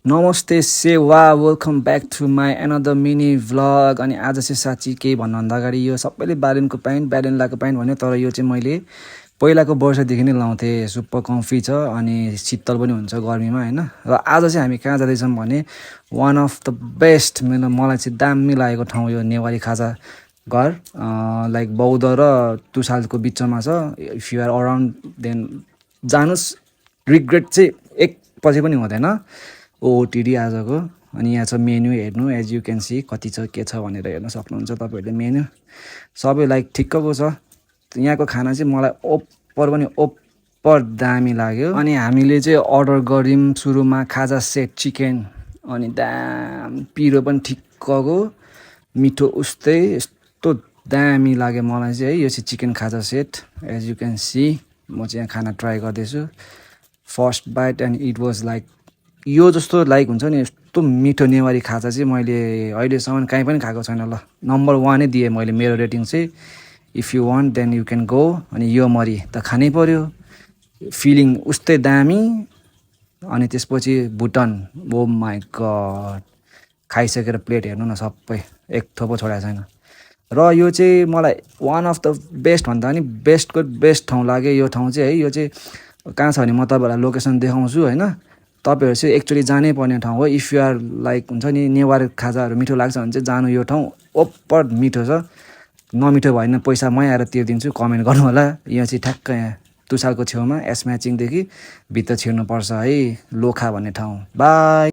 नमस्ते सेवा welcome back to my another mini vlog. अनि आज चाहिँ साँच्ची केही भन्नुभन्दा अगाडि यो सबैले ब्यालेनको प्यान्ट ब्यालेन्लाको प्यान्ट भन्यो, तर यो चाहिँ मैले पहिलाको वर्षदेखि नै लाउँथेँ। सुपर कम्फी छ अनि शीतल पनि हुन्छ गर्मीमा होइन। र आज चाहिँ हामी कहाँ जाँदैछौँ भने वान अफ द बेस्ट मलाई चाहिँ दामी लागेको ठाउँ यो नेवारी खाजा घर, लाइक बौद्ध र तुसालको बिचमा छ। If you are around then जानुहोस्, रिग्रेट चाहिँ एक पछि पनि हुँदैन। ओटिडी आजको। अनि यहाँ छ मेन्यू, हेर्नु एज यु क्यान सी कति छ के छ भनेर हेर्न सक्नुहुन्छ तपाईँहरूले। मेन्यू सबै लाइक ठिक्कको छ। यहाँको खाना चाहिँ मलाई ओप्पर पनि ओप्पर दामी लाग्यो। अनि हामीले चाहिँ अर्डर गऱ्यौँ सुरुमा खाजा सेट चिकन, अनि पिरो पनि ठिक्कको, मिठो उस्तै, यस्तो दामी लाग्यो मलाई चाहिँ है। यो चाहिँ चिकन खाजा set as you can see. म चाहिँ यहाँ खाना ट्राई गर्दैछु। First bite and it was like यो जस्तो लाइक हुन्छ नि, यस्तो मिठो नेवारी खाजा चाहिँ मैले अहिलेसम्म कहीँ पनि खाएको छैन। ल नम्बर 1 दिएँ मैले मेरो रेटिङ चाहिँ। If you want then you can go. अनि यो मरी त खानै पर्यो, फिलिङ उस्तै दामी। अनि त्यसपछि भुटन, ओ माई गड, खाइसकेर प्लेट हेर्नु न, सबै एक थोपो छोडेको छैन। र यो चाहिँ मलाई वान अफ द बेस्ट भन्दा पनि बेस्टको बेस्ट ठाउँ लाग्यो यो ठाउँ चाहिँ है। यो चाहिँ कहाँ छ भने म तपाईँहरूलाई लोकेसन देखाउँछु होइन। तपाईँहरू चाहिँ एक्चुअली जानै पर्ने ठाउँ हो। इफ यु आर लाइक हुन्छ नि नेवारी खाजाहरू मिठो लाग्छ भने चाहिँ जानु यो ठाउँ, ओप्पर मिठो छ। नमिठो भएन पैसा मै आएर तिर्दिन्छु, कमेन्ट गर्नु होला। यहाँ चाहिँ ठ्याक्क यहाँ तुसालको छेउमा एस म्याचिङदेखि भित्र छिर्नुपर्छ है, लोखा भन्ने ठाउँ। बाई।